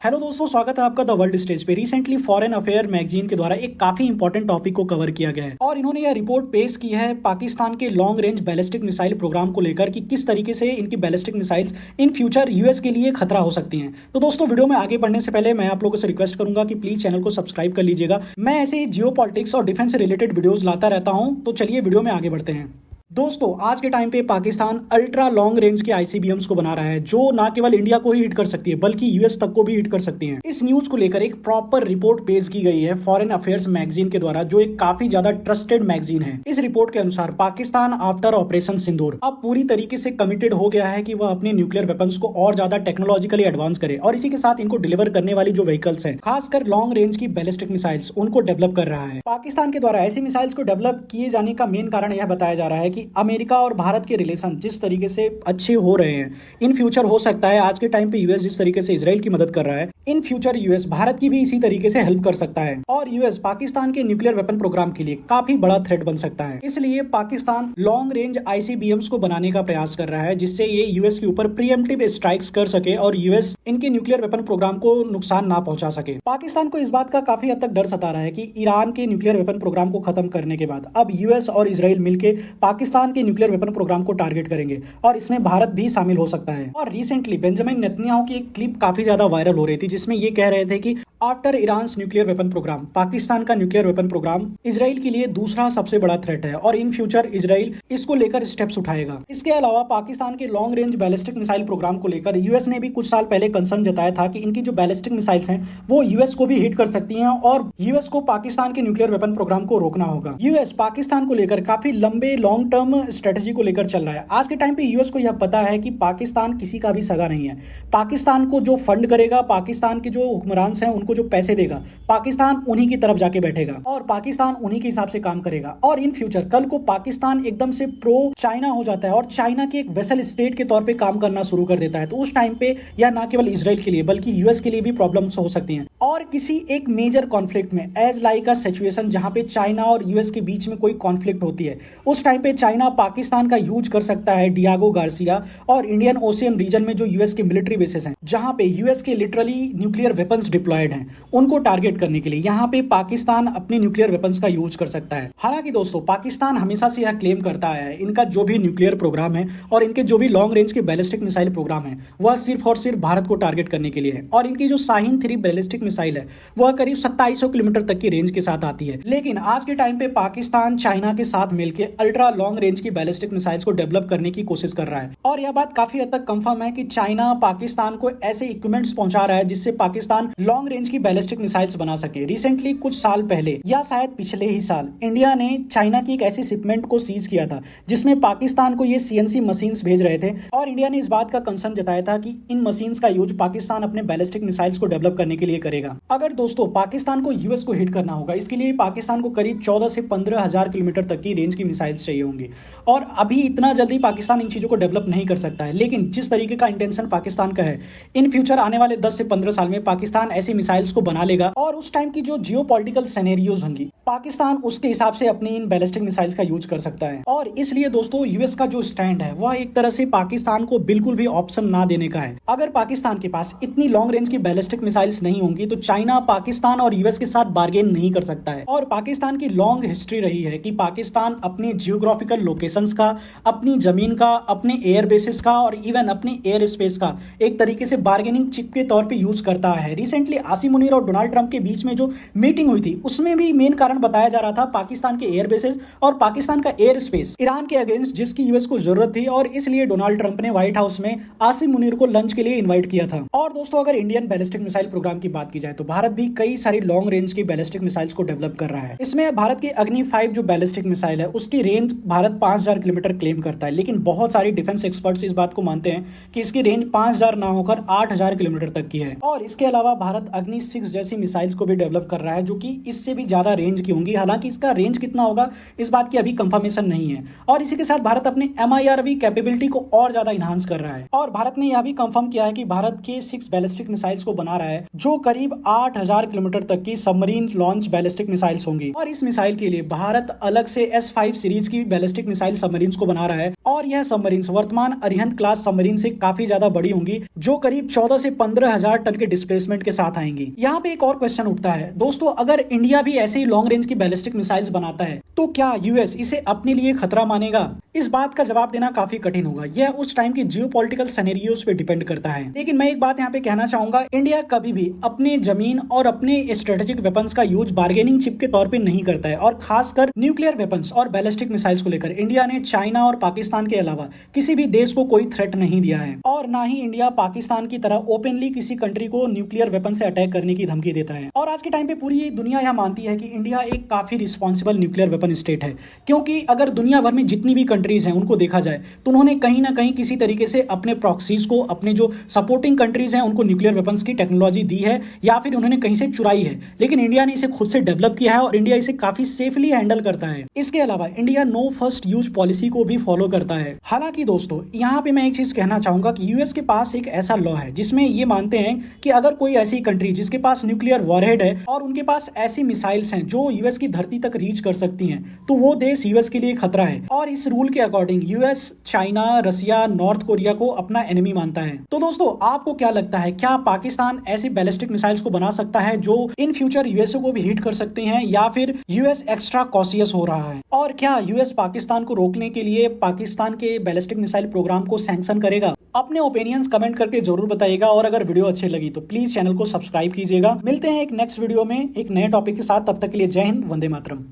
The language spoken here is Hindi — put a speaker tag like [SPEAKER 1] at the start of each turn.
[SPEAKER 1] हेलो दोस्तों, स्वागत है आपका द वर्ल्ड स्टेज पे। रिसेंटली फॉरेन अफेयर मैगजीन के द्वारा एक काफी इंपॉर्टेंट टॉपिक को कवर किया गया है और इन्होंने यह रिपोर्ट पेश की है पाकिस्तान के long range ballistic missile programme को लेकर कि किस तरीके से इनकी ballistic missiles in future US के लिए खतरा हो सकती हैं। तो दोस्तों, वीडियो में आगे बढ़ने से पहले मैं आप लोगों से रिक्वेस्ट करूंगा कि प्लीज चैनल को सब्सक्राइब कर लीजिएगा। मैं ऐसे ही जियो पॉलिटिक्स और डिफेंस से रिलेटेड वीडियोज लाता रहता हूं। तो चलिए वीडियो में आगे बढ़ते हैं। दोस्तों, आज के टाइम पे पाकिस्तान अल्ट्रा लॉन्ग रेंज के आईसीबीएम्स को बना रहा है जो ना केवल इंडिया को ही हिट कर सकती है बल्कि यूएस तक को भी हिट कर सकती हैं। इस न्यूज को लेकर एक प्रॉपर रिपोर्ट पेश की गई है फॉरेन अफेयर्स मैगजीन के द्वारा, जो एक काफी ज्यादा ट्रस्टेड मैगजीन है। इस रिपोर्ट के अनुसार पाकिस्तान आफ्टर ऑपरेशन सिंदूर अब पूरी तरीके से कमिटेड हो गया है कि वह अपने न्यूक्लियर वेपन्स को और ज्यादा टेक्नोलॉजिकली एडवांस करे और इसी के साथ इनको डिलीवर करने वाली जो व्हीकल्स है, खासकर लॉन्ग रेंज की बैलिस्टिक मिसाइल्स, उनको डेवलप कर रहा है। पाकिस्तान के द्वारा ऐसी मिसाइल्स को डेवलप किए जाने का मेन कारण यह बताया जा रहा है कि अमेरिका और भारत के रिलेशन जिस तरीके से अच्छे हो रहे हैं, इन फ्यूचर हो सकता है आज के टाइम पे यूएस जिस तरीके से इजराइल की मदद कर रहा है, इन फ्यूचर यूएस भारत की भी इसी तरीके से हेल्प कर सकता है और यूएस पाकिस्तान के न्यूक्लियर वेपन प्रोग्राम के लिए काफी बड़ा थ्रेट बन सकता है। इसलिए पाकिस्तान लॉन्ग रेंज आईसीबीएम्स को बनाने का प्रयास कर रहा है जिससे ये यूएस के ऊपर प्रीएम्प्टिव स्ट्राइक्स कर सके और यूएस इनके न्यूक्लियर वेपन प्रोग्राम को नुकसान ना पहुंचा सके। पाकिस्तान को इस बात का काफी हद तक डर सता रहा है कि ईरान के न्यूक्लियर वेपन प्रोग्राम को खत्म करने के बाद अब यूएस और इजराइल मिलकर पाकिस्तान के न्यूक्लियर वेपन प्रोग्राम को टारगेट करेंगे और इसमें भारत भी शामिल हो सकता है। और रिसेंटली बेंजामिन नेतन्याहू की एक क्लिप काफी ज्यादा वायरल हो रही थी जिसमें ये कह रहे थे कि after Iran nuclear weapon programme, Pakistan का न्यूक्लियर वेपन प्रोग्राम इजराइल के लिए दूसरा सबसे बड़ा थ्रेट है और इन फ्यूचर इजराइल इसको लेकर स्टेप्स उठाएगा। इसके अलावा पाकिस्तान के long range ballistic missile programme को लेकर यूएस ने भी कुछ साल पहले कंसर्न जताया था कि इनकी जो बैलिस्टिक मिसाइल्स हैं वो यूएस को भी हिट कर सकती हैं और यूएस को पाकिस्तान के न्यूक्लियर वेपन प्रोग्राम को रोकना होगा। यूएस पाकिस्तान को लेकर काफी लंबे लॉन्ग टर्म स्ट्रेटेजी को लेकर चल रहा है। आज के टाइम पे यूएस को यह पता है कि पाकिस्तान किसी का भी सगा नहीं है। पाकिस्तान को जो फंड करेगा, पाकिस्तान के जो हुक्मरान हैं उनको जो पैसे देगा, पाकिस्तान उन्हीं की तरफ जाके बैठेगा और पाकिस्तान उन्हीं के हिसाब से काम करेगा। और इन फ्यूचर कल को पाकिस्तान एकदम से प्रो चाइना हो जाता है और चाइना के एक वेसल स्टेट के तौर पे काम करना शुरू कर देता है, तो उस टाइम पे यह ना केवल इजराइल के लिए बल्कि यूएस के लिए भी प्रॉब्लम्स हो सकती हैं। और किसी एक मेजर कॉन्फ्लिक्ट में, एज लाइक अ सिचुएशन जहां पे चाइना और यूएस के बीच में कोई कॉन्फ्लिक्ट होती है, उस टाइम पे चाइना पाकिस्तान का यूज कर सकता है डियागो गार्सिया और इंडियन ओशियन रीजन में जो यूएस के मिलिट्री बेसिस हैं, जहां पे यूएस के लिटरली न्यूक्लियर वेपन्स डिप्लॉयड हैं, उनको टारगेट करने के लिए यहां पे पाकिस्तान अपने न्यूक्लियर वेपन्स का यूज कर सकता है। हालांकि दोस्तों, पाकिस्तान हमेशा से यह क्लेम करता आया है इनका जो भी न्यूक्लियर प्रोग्राम है और इनके जो भी लॉन्ग रेंज के बैलिस्टिक मिसाइल प्रोग्राम है वह सिर्फ और सिर्फ भारत को टारगेट करने के लिए है और इनकी जो शाहीन 3 बैलिस्टिक मिसाइल है वह करीब 2700 किलोमीटर तक की रेंज के साथ आती है। लेकिन आज के टाइम पे पाकिस्तान चाइना के साथ मिलकर अल्ट्रा लॉन्ग रेंज की बैलिस्टिक मिसाइल्स को डेवलप करने की कोशिश कर रहा है और यह बात काफी हद तक कंफर्म है कि चाइना पाकिस्तान को ऐसे इक्विपमेंट्स पहुंचा रहा है जिससे पाकिस्तान लॉन्ग रेंज की बैलिस्टिक मिसाइल्स बना सके। रिसेंटली कुछ साल पहले या शायद पिछले ही साल इंडिया ने चाइना की एक ऐसी शिपमेंट को सीज किया था जिसमें पाकिस्तान को ये सीएनसी मशीन्स भेज रहे थे और इंडिया ने इस बात का कंसर्न जताया था कि इन मशीन्स का यूज पाकिस्तान अपने बैलिस्टिक मिसाइल्स को डेवलप करने के लिए करेगा। अगर दोस्तों पाकिस्तान को यूएस को हिट करना होगा, इसके लिए पाकिस्तान को करीब 14 से 15 हजार किलोमीटर तक की रेंज की मिसाइल्स चाहिए होंगी और अभी इतना जल्दी पाकिस्तान इन चीजों को डेवलप नहीं कर सकता है। लेकिन जिस तरीके का इंटेंशन पाकिस्तान का है, इन फ्यूचर आने वाले 10 से 15 साल में पाकिस्तान ऐसी मिसाइल्स को बना लेगा और उस टाइम की जो जियोपॉलिटिकल सिनेरियोज होंगी, पाकिस्तान उसके हिसाब से अपनी इन बैलिस्टिक मिसाइल्स का यूज कर सकता है। और इसलिए दोस्तों, यूएस का जो स्टैंड है वह एक तरह से पाकिस्तान को बिल्कुल भी ऑप्शन ना देने का है। अगर पाकिस्तान के पास इतनी लॉन्ग रेंज की बैलिस्टिक मिसाइल्स नहीं होंगी तो चाइना पाकिस्तान और यूएस के साथ बार्गेन नहीं कर सकता है। और पाकिस्तान की लॉन्ग हिस्ट्री रही है कि पाकिस्तान अपनी जियोग्राफिकल लोकेशंस का, अपनी जमीन का, अपने एयर बेसिस का और इवन अपने एयर स्पेस का एक तरीके से बार्गेनिंग चिप के तौर पे यूज करता है। रिसेंटली आसिम मुनीर और डोनाल्ड ट्रंप के बीच में जो मीटिंग हुई थी उसमें भी मेन कारण बताया जा रहा था पाकिस्तान के एयर बेसिस और पाकिस्तान का एयर स्पेस ईरान के अगेंस्ट, जिसकी यूएस को जरूरत थी और इसलिए डोनाल्ड ट्रंप ने व्हाइट हाउस में आसिम मुनीर को लंच के लिए इन्वाइट किया था। और दोस्तों, अगर इंडियन बैलिस्टिक मिसाइल प्रोग्राम की बात की जाए तो भारत भी कई सारी लॉन्ग रेंज की बैलिस्टिक मिसाइल्स को डेवलप कर रहा है। इसमें भारत की अग्नि 5 जो बैलिस्टिक मिसाइल है उसकी रेंज भारत 5000 किलोमीटर क्लेम करता है, लेकिन बहुत सारी डिफेंस एक्सपर्ट्स इस बात को मानते हैं कि इसकी रेंज 5000 ना होकर 8000 किलोमीटर तक की है। और इसके अलावा भारत अग्नि 6 जैसी मिसाइल्स को भी डेवलप कर रहा है जो कि इससे भी ज्यादा रेंज की होंगी। हालांकि इसका रेंज कितना होगा इस बात की अभी कंफर्मेशन नहीं है। और इसी के साथ भारत अपने MIRV कैपेबिलिटी को और ज्यादा इनहांस कर रहा है और भारत ने यह भी कंफर्म किया है कि भारत के 6 बैलिस्टिक मिसाइल्स को बना रहा है जो करीब करीब 8,000 किलोमीटर तक की सबमरीन लॉन्च बैलिस्टिक मिसाइल्स होंगी। और इस मिसाइल के लिए भारत अलग से S5 सीरीज की बैलिस्टिक मिसाइल सबमरीन को बना रहा है और यह सबमरीन वर्तमान अरिहंत क्लास सबमरीन से काफी ज्यादा बड़ी होंगी, जो करीब 14 से 15,000 टन के डिस्प्लेसमेंट के साथ आएंगी। यहाँ पे एक और क्वेश्चन उठता है दोस्तों, अगर इंडिया भी ऐसे ही लॉन्ग रेंज की बैलिस्टिक मिसाइल्स बनाता है तो क्या यूएस इसे अपने लिए खतरा मानेगा? इस बात का जवाब देना काफी कठिन होगा। यह उस टाइम की जियोपॉलिटिकल सिनेरियोस पे डिपेंड करता है। लेकिन मैं एक बात यहाँ पे कहना चाहूंगा, इंडिया कभी भी अपने जमीन और अपने स्ट्रेटेजिक वेपन्स का यूज बार्गेनिंग चिप के तौर पे नहीं करता है। और खासकर न्यूक्लियर वेपन्स और बैलिस्टिक मिसाइल्स को लेकर इंडिया ने चाइना और पाकिस्तान के अलावा किसी भी देश को कोई थ्रेट नहीं दिया है और ना ही इंडिया पाकिस्तान की तरह ओपनली किसी कंट्री को न्यूक्लियर वेपन से अटैक करने की धमकी देता है। और आज के टाइम पे पूरी दुनिया यह मानती है कि इंडिया एक काफी रिस्पॉन्सिबल न्यूक्लियर वेपन स्टेट है, क्योंकि अगर दुनिया भर में जितनी भी कंट्रीज हैं उनको देखा जाए तो उन्होंने कहीं ना कहीं किसी तरीके से अपने प्रॉक्सीज को, अपने जो सपोर्टिंग कंट्रीज हैं उनको न्यूक्लियर वेपन्स की टेक्नोलॉजी दी है या फिर उन्होंने कहीं से चुराई है। लेकिन इंडिया ने इसे खुद से डेवलप किया है और इंडिया इसे काफी सेफली हैंडल करता है। इसके अलावा India no first use policy को भी फॉलो करता है। हालांकि दोस्तों यहाँ पे मैं एक चीज कहना चाहूंगा कि यूएस के पास एक ऐसा लॉ है जिसमें ये मानते हैं कि अगर कोई ऐसी कंट्री जिसके पास न्यूक्लियर वॉरहेड है और उनके पास ऐसी मिसाइल्स हैं जो यूएस की धरती तक रीच कर सकती हैं, तो वो देश यूएस के लिए खतरा है। और इस रूल के अकॉर्डिंग यूएस चाइना, रसिया, नॉर्थ कोरिया को अपना एनिमी मानता है। तो दोस्तों आपको क्या लगता है, क्या पाकिस्तान ऐसी बैलिस्टिक मिसाइल्स को बना सकता है जो इन फ्यूचर यूएसए को भी हिट कर सकते हैं, या फिर यूएस एक्स्ट्रा कॉशियस हो रहा है? और क्या यूएस पाकिस्तान को रोकने के लिए पाकिस्तान के बैलिस्टिक मिसाइल प्रोग्राम को सैंक्शन करेगा? अपने ओपिनियंस कमेंट करके जरूर बताइएगा और अगर वीडियो अच्छी लगी तो प्लीज चैनल को सब्सक्राइब कीजिएगा। मिलते हैं एक नेक्स्ट वीडियो में एक नए टॉपिक के साथ। तब तक के लिए जय हिंद, वंदे मातरम।